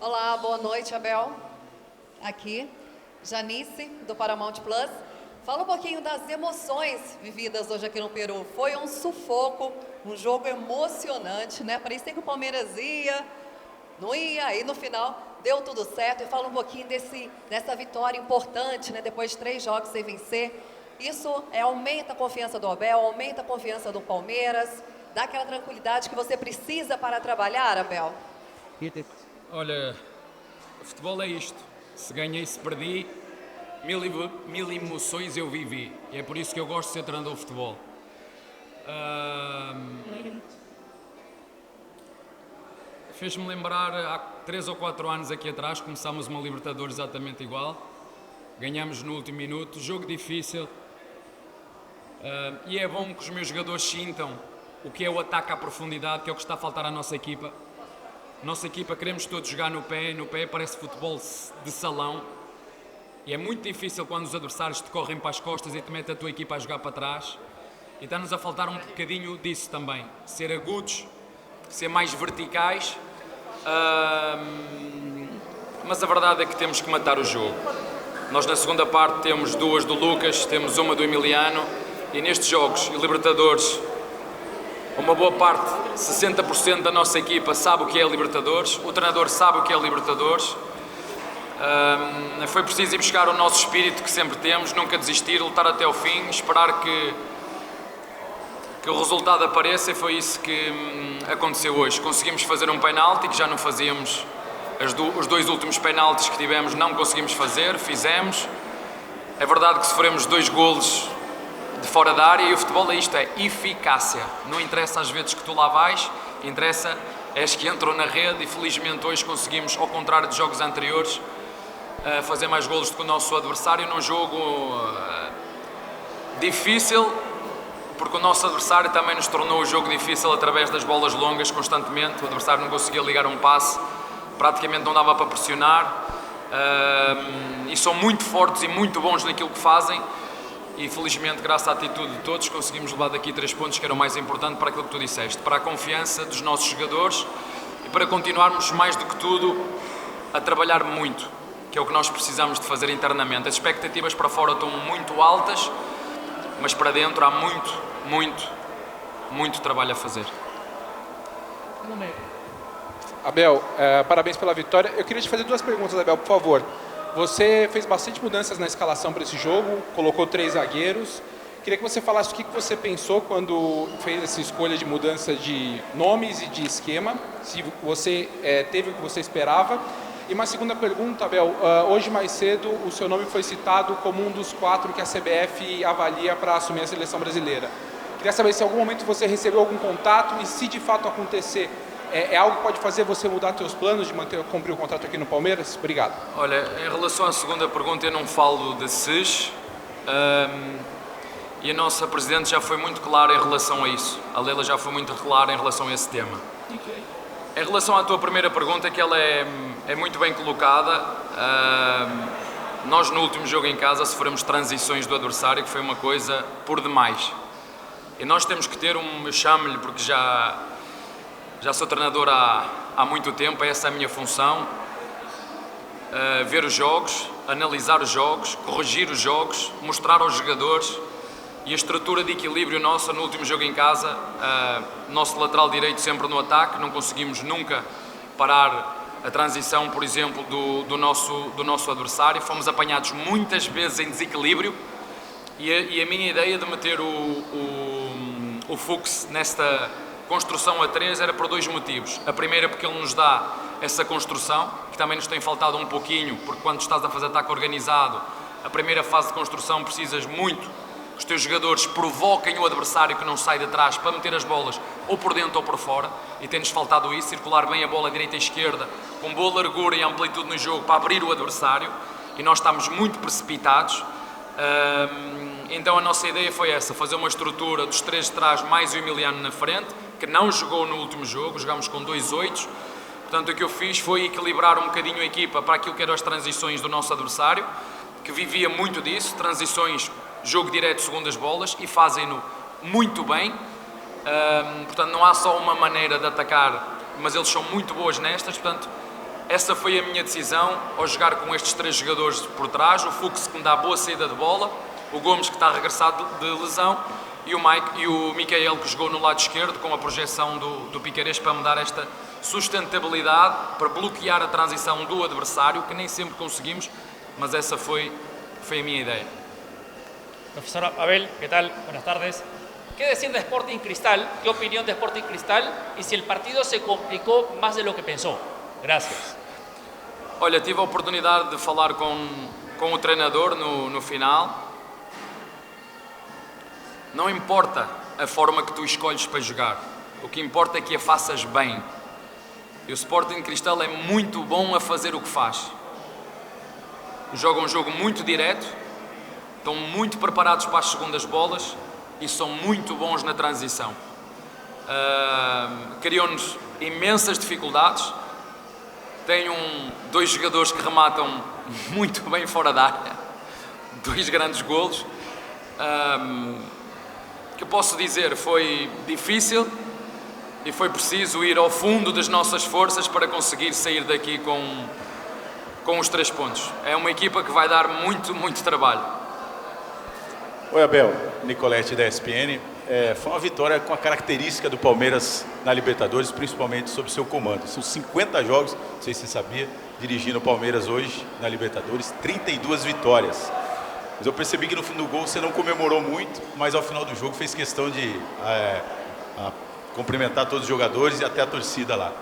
Olá, boa noite, Abel. Aqui, Janice, do Paramount Plus. Fala um pouquinho das emoções vividas hoje aqui no Peru. Foi um sufoco, um jogo emocionante, né? Parecia que o Palmeiras ia, não ia, aí no final deu tudo certo. E fala um pouquinho dessa vitória importante, né? Depois de 3 jogos sem vencer. Isso aumenta a confiança do Abel, aumenta a confiança do Palmeiras, dá aquela tranquilidade que você precisa para trabalhar, Abel? Olha, o futebol é isto. Se ganhei, se perdi, mil emoções eu vivi. E é por isso que eu gosto de ser treinador de futebol. Fez-me lembrar, há 3 ou 4 anos aqui atrás, começámos uma Libertadores exatamente igual. Ganhámos no último minuto, jogo difícil. E é bom que os meus jogadores sintam o que é o ataque à profundidade, que é o que está a faltar à nossa equipa. Nossa equipa queremos todos jogar no pé parece futebol de salão. E é muito difícil quando os adversários te correm para as costas e te metem a tua equipa a jogar para trás. E está-nos a faltar um bocadinho disso também. Ser agudos, ser mais verticais. Mas a verdade é que temos que matar o jogo. Nós na segunda parte temos 2 do Lucas, temos uma do Emiliano. E nestes jogos e Libertadores, uma boa parte, 60% da nossa equipa sabe o que é Libertadores, o treinador sabe o que é Libertadores. Foi preciso ir buscar o nosso espírito que sempre temos, nunca desistir, lutar até ao fim, esperar que o resultado apareça, e foi isso que aconteceu hoje. Conseguimos fazer um penalti que já não fazíamos, os 2 últimos penaltis que tivemos não conseguimos fazer, fizemos. É verdade que sofremos 2 golos de fora da área, e o futebol é isto, é eficácia. Não interessa às vezes que tu lá vais, interessa és que entram na rede, e felizmente hoje conseguimos, ao contrário de jogos anteriores, fazer mais golos do que o nosso adversário num jogo difícil, porque o nosso adversário também nos tornou o jogo difícil através das bolas longas constantemente. O adversário não conseguia ligar um passe, praticamente não dava para pressionar, e são muito fortes e muito bons naquilo que fazem. E felizmente, graças à atitude de todos, conseguimos levar daqui 3 pontos, que era o mais importante para aquilo que tu disseste, para a confiança dos nossos jogadores e para continuarmos, mais do que tudo, a trabalhar muito, que é o que nós precisamos de fazer internamente. As expectativas para fora estão muito altas, mas para dentro há muito trabalho a fazer. Abel, parabéns pela vitória. Eu queria te fazer 2 perguntas, Abel, por favor. Você fez bastante mudanças na escalação para esse jogo, colocou 3 zagueiros. Queria que você falasse o que você pensou quando fez essa escolha de mudança de nomes e de esquema, se você teve o que você esperava. E uma segunda pergunta, Abel, hoje mais cedo o seu nome foi citado como um dos 4 que a CBF avalia para assumir a seleção brasileira. Queria saber se em algum momento você recebeu algum contato e, se de fato acontecer, é algo que pode fazer você mudar seus planos de cumprir o contrato aqui no Palmeiras? Obrigado. Olha, em relação à segunda pergunta, eu não falo de SES, e a nossa Presidente já foi muito clara em relação a isso. A Leila já foi muito clara em relação a esse tema. Em relação à tua primeira pergunta, que ela é muito bem colocada, nós no último jogo em casa sofremos transições do adversário, que foi uma coisa por demais. E nós temos que ter eu chamo-lhe, porque já sou treinador há muito tempo, essa é a minha função, ver os jogos, analisar os jogos, corrigir os jogos, mostrar aos jogadores, e a estrutura de equilíbrio nossa no último jogo em casa, nosso lateral direito sempre no ataque, não conseguimos nunca parar a transição, por exemplo, do nosso adversário, fomos apanhados muitas vezes em desequilíbrio, e a minha ideia de meter o Fux nesta construção a 3 era por 2 motivos. A primeira, porque ele nos dá essa construção, que também nos tem faltado um pouquinho, porque quando estás a fazer ataque organizado, a primeira fase de construção precisas muito que os teus jogadores provoquem o adversário que não sai de trás para meter as bolas ou por dentro ou por fora, e tem-nos faltado isso, circular bem a bola direita e esquerda, com boa largura e amplitude no jogo para abrir o adversário, e nós estamos muito precipitados. Então a nossa ideia foi essa, fazer uma estrutura dos 3 de trás mais o Emiliano na frente, que não jogou no último jogo, jogámos com 2 8. Portanto, o que eu fiz foi equilibrar um bocadinho a equipa para aquilo que eram as transições do nosso adversário, que vivia muito disso, transições, jogo direto, segundas bolas, e fazem-no muito bem. Portanto, não há só uma maneira de atacar, mas eles são muito boas nestas. Portanto, essa foi a minha decisão ao jogar com estes 3 jogadores por trás, o Fux que me dá boa saída de bola, o Gomes que está regressado de lesão e o Micael que jogou no lado esquerdo com a projeção do Piquerez para me dar esta sustentabilidade, para bloquear a transição do adversário, que nem sempre conseguimos, mas essa foi a minha ideia. Profesor Abel, ¿qué tal? Buenas tardes. ¿Qué decir de Sporting Cristal? ¿Qué opinión de Sporting Cristal? Y si el partido se complicó más de lo que pensó. Gracias. Olha, tive a oportunidade de falar com o treinador no final. Não importa a forma que tu escolhes para jogar, o que importa é que a faças bem. E o Sporting Cristal é muito bom a fazer o que faz. Joga um jogo muito direto, estão muito preparados para as segundas bolas e são muito bons na transição. Criam-nos imensas dificuldades. Tenho 2 jogadores que rematam muito bem fora da área, 2 grandes golos. Que posso dizer, foi difícil e foi preciso ir ao fundo das nossas forças para conseguir sair daqui com os 3 pontos. É uma equipa que vai dar muito, muito trabalho. Oi, Abel, Nicolete da ESPN. Foi uma vitória com a característica do Palmeiras na Libertadores, principalmente sob seu comando. São 50 jogos, não sei se você sabia, dirigindo o Palmeiras hoje na Libertadores, 32 vitórias. Mas eu percebi que no fim do gol você não comemorou muito, mas ao final do jogo fez questão de cumprimentar todos os jogadores e até a torcida lá.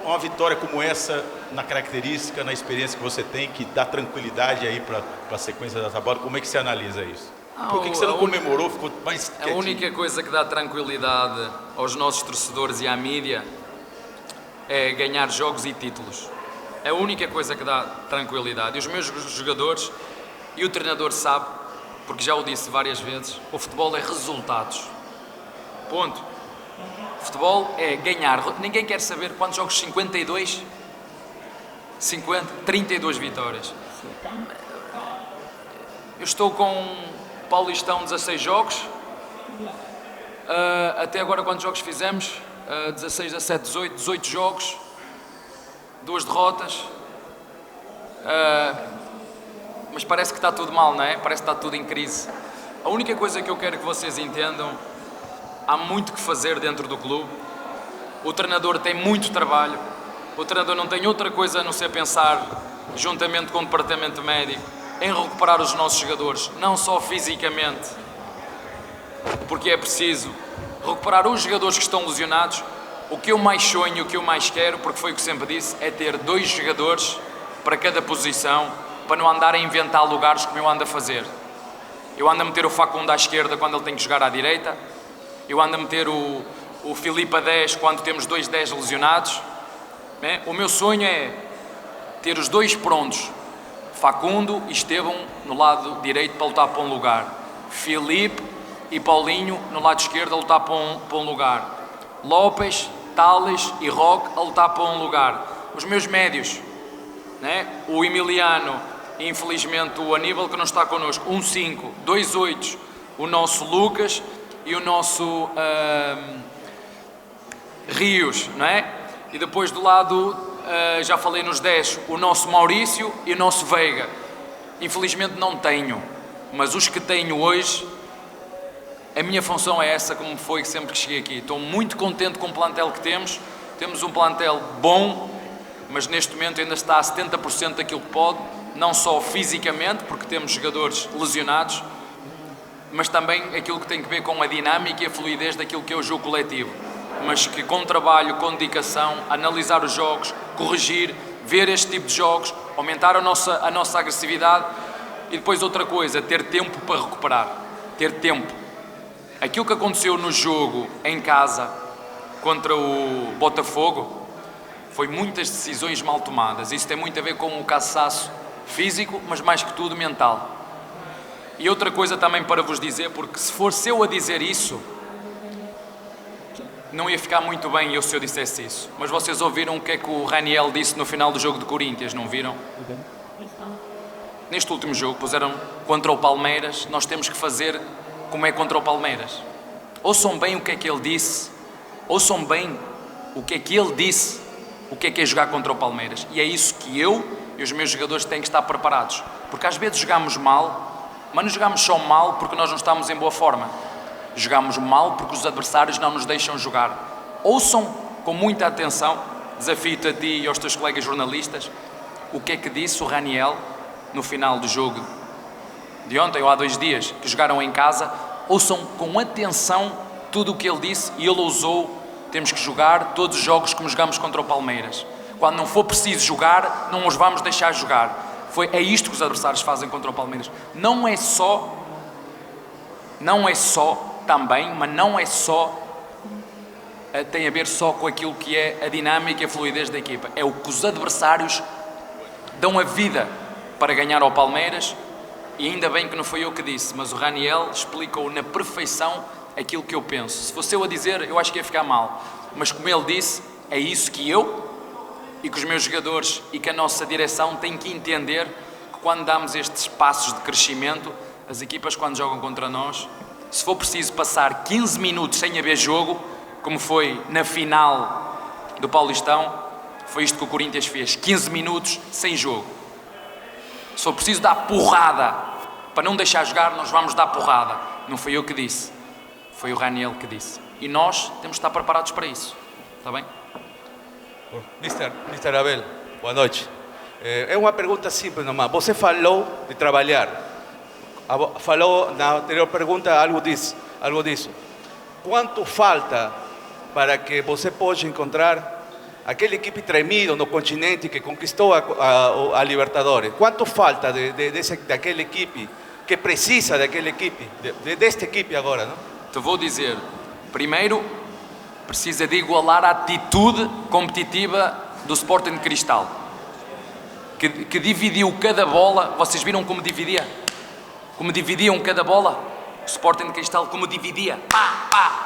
Uma vitória como essa, na característica, na experiência que você tem, que dá tranquilidade aí para a sequência da tabela, como é que você analisa isso? Por que você não comemorou, ficou mais quietinho? A única coisa que dá tranquilidade aos nossos torcedores e à mídia é ganhar jogos e títulos. É a única coisa que dá tranquilidade. E os meus jogadores e o treinador sabe, porque já o disse várias vezes, o futebol é resultados. Ponto. O futebol é ganhar. Ninguém quer saber quantos jogos, 52? 50, 32 vitórias. Eu estou com Paulistão 16 jogos. Até agora quantos jogos fizemos? 16, 17, 18 jogos. 2 derrotas. Mas parece que está tudo mal, não é? Parece que está tudo em crise. A única coisa que eu quero que vocês entendam, há muito que fazer dentro do clube. O treinador tem muito trabalho. O treinador não tem outra coisa a não ser pensar, juntamente com o departamento médico, em recuperar os nossos jogadores, não só fisicamente, porque é preciso recuperar os jogadores que estão lesionados. O que eu mais sonho, o que eu mais quero, porque foi o que sempre disse, é ter 2 jogadores para cada posição, para não andar a inventar lugares como eu ando a fazer. Eu ando a meter o Facundo à esquerda quando ele tem que jogar à direita. Eu ando a meter o Filipe a 10 quando temos 2 10 lesionados. O meu sonho é ter os 2 prontos, Facundo e Estevão no lado direito para lutar para um lugar, Filipe e Paulinho no lado esquerdo a lutar para um lugar, Lopes, Tales e Roque a lutar para um lugar. Os meus médios, o Emiliano e infelizmente o Aníbal que não está connosco, 1-5, 2-8, o nosso Lucas e o nosso Rios, não é? E depois do lado, já falei nos 10, o nosso Maurício e o nosso Veiga. Infelizmente não tenho, mas os que tenho hoje, a minha função é essa, como foi sempre que cheguei aqui. Estou muito contente com o plantel que temos. Temos um plantel bom, mas neste momento ainda está a 70% daquilo que pode, não só fisicamente, porque temos jogadores lesionados, mas também aquilo que tem que ver com a dinâmica e a fluidez daquilo que é o jogo coletivo. Mas que com trabalho, com dedicação, analisar os jogos, corrigir, ver este tipo de jogos, aumentar a nossa agressividade e depois outra coisa, ter tempo para recuperar, ter tempo. Aquilo que aconteceu no jogo em casa contra o Botafogo foi muitas decisões mal tomadas. Isso tem muito a ver com o cansaço físico, mas mais que tudo mental. E outra coisa também para vos dizer, porque se fosse eu a dizer isso, não ia ficar muito bem se eu dissesse isso. Mas vocês ouviram o que é que o Raniel disse no final do jogo de Corinthians, não viram? Neste último jogo puseram contra o Palmeiras, nós temos que fazer como é contra o Palmeiras. Ouçam bem o que é que ele disse, ouçam bem o que é que ele disse o que é jogar contra o Palmeiras. E é isso que eu e os meus jogadores têm que estar preparados. Porque às vezes jogamos mal, mas não jogamos só mal porque nós não estamos em boa forma. Jogamos mal porque os adversários não nos deixam jogar. Ouçam com muita atenção, desafio-te a ti e aos teus colegas jornalistas, o que é que disse o Raniel no final do jogo de ontem ou há 2 dias, que jogaram em casa. Ouçam com atenção tudo o que ele disse e ele ousou: temos que jogar todos os jogos como jogamos contra o Palmeiras. Quando não for preciso jogar, não os vamos deixar jogar. É isto que os adversários fazem contra o Palmeiras. Não é só também, mas não é só, tem a ver só com aquilo que é a dinâmica e a fluidez da equipa. É o que os adversários dão a vida para ganhar ao Palmeiras, e ainda bem que não foi eu que disse, mas o Raniel explicou na perfeição aquilo que eu penso. Se fosse eu a dizer, eu acho que ia ficar mal, mas como ele disse, é isso que eu e que os meus jogadores e que a nossa direção têm que entender, que quando damos estes passos de crescimento, as equipas quando jogam contra nós, se for preciso passar 15 minutos sem haver jogo, como foi na final do Paulistão, foi isto que o Corinthians fez, 15 minutos sem jogo. Se for preciso dar porrada para não deixar jogar, nós vamos dar porrada. Não foi eu que disse, foi o Raniel que disse. E nós temos de estar preparados para isso. Está bem? Mr. Abel, boa noite. É uma pergunta simples nomás. Você falou de trabalhar. Falou na anterior pergunta algo disso. Quanto falta para que você possa encontrar aquela equipe tremido no continente que conquistou a Libertadores? Quanto falta daquela equipe que precisa daquela equipe, desta equipe agora, não? Te vou dizer, primeiro, precisa de igualar a atitude competitiva do Sporting Cristal, que dividiu cada bola. Vocês viram como dividia? Como dividiam cada bola? O Sporting Cristal, como dividia? Pá, pá!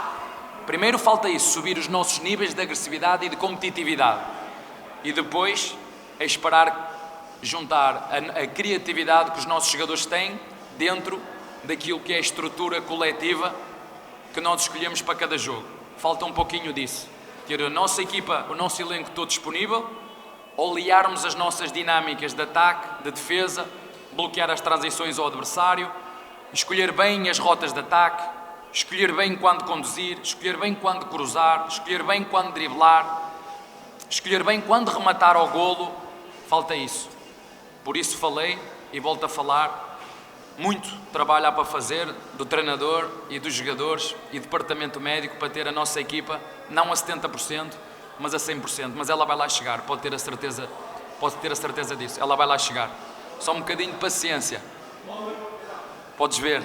Primeiro falta isso, subir os nossos níveis de agressividade e de competitividade. E depois é esperar juntar a criatividade que os nossos jogadores têm dentro daquilo que é a estrutura coletiva que nós escolhemos para cada jogo. Falta um pouquinho disso. Ter a nossa equipa, o nosso elenco todo disponível, olearmos as nossas dinâmicas de ataque, de defesa, bloquear as transições ao adversário, escolher bem as rotas de ataque, escolher bem quando conduzir, escolher bem quando cruzar, escolher bem quando driblar, escolher bem quando rematar ao golo. Falta isso. Por isso falei e volto a falar. Muito trabalho há para fazer do treinador e dos jogadores e departamento médico para ter a nossa equipa não a 70%, mas a 100%. Mas ela vai lá chegar, pode ter a certeza disso. Ela vai lá chegar. Só um bocadinho de paciência. Podes ver.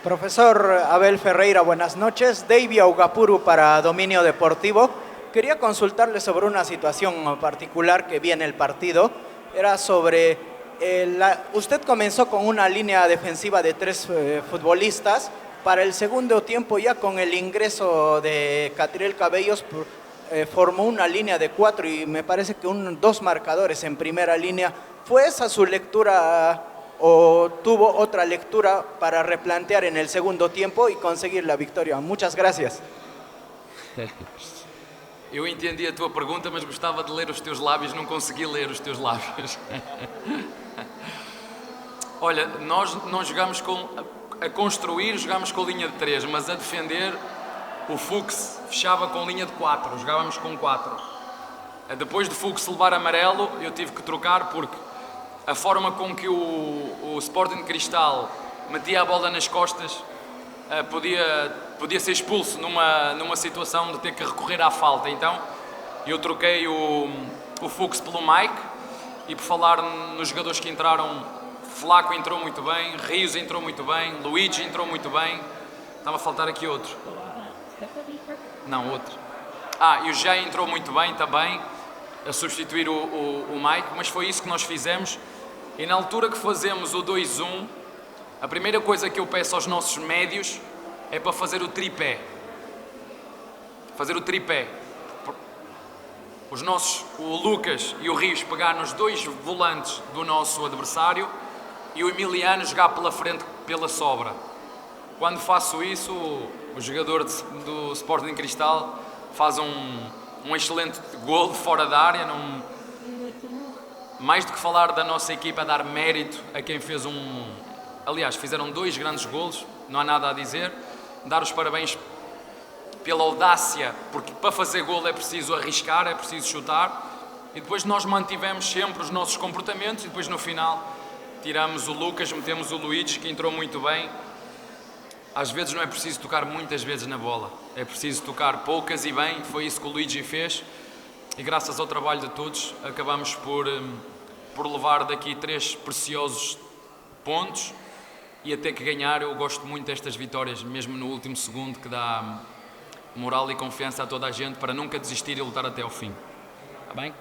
Profesor Abel Ferreira, buenas noches. Davy Augapuru para Dominio Deportivo. Quería consultarle sobre una situación particular que vi en el partido. Era sobre, usted comenzó con una línea defensiva de 3 futbolistas. Para el segundo tiempo, ya con el ingreso de Catriel Cabellos, formó una línea de 4 y me parece que 2 marcadores en primera línea. ¿Fue esa su lectura o tuvo otra lectura para replantear en el segundo tiempo y conseguir la victoria? Muchas gracias. Eu entendi a tua pergunta, mas gostava de ler os teus lábios, não consegui ler os teus lábios. Olha, nós não jogamos a construir, jogamos com linha de 3, mas a defender, o Fux fechava com linha de 4, jogávamos com 4. Depois de Fux levar amarelo, eu tive que trocar porque a forma com que o Sporting Cristal metia a bola nas costas podia ser expulso numa situação de ter que recorrer à falta. Então eu troquei o Fux pelo Mike, e por falar nos jogadores que entraram, Flaco entrou muito bem, Rios entrou muito bem, Luigi entrou muito bem. Estava a faltar aqui outro. Não, outro. E o Jé entrou muito bem também, a substituir o Mike, mas foi isso que nós fizemos. E na altura que fazemos o 2-1, a primeira coisa que eu peço aos nossos médios é para fazer o tripé. Fazer o tripé. O Lucas e o Rios pegar nos 2 volantes do nosso adversário e o Emiliano jogar pela frente, pela sobra. Quando faço isso, o jogador do Sporting Cristal, faz um excelente gol de fora da área. Mais do que falar da nossa equipa, dar mérito a quem fez Aliás, fizeram 2 grandes golos, não há nada a dizer. Dar os parabéns pela audácia, porque para fazer golo é preciso arriscar, é preciso chutar. E depois nós mantivemos sempre os nossos comportamentos e depois no final tiramos o Lucas, metemos o Luigi, que entrou muito bem. Às vezes não é preciso tocar muitas vezes na bola, é preciso tocar poucas e bem. Foi isso que o Luigi fez e graças ao trabalho de todos acabamos por levar daqui 3 preciosos pontos e até que ganhar. Eu gosto muito destas vitórias, mesmo no último segundo, que dá moral e confiança a toda a gente para nunca desistir e lutar até ao fim. Está bem?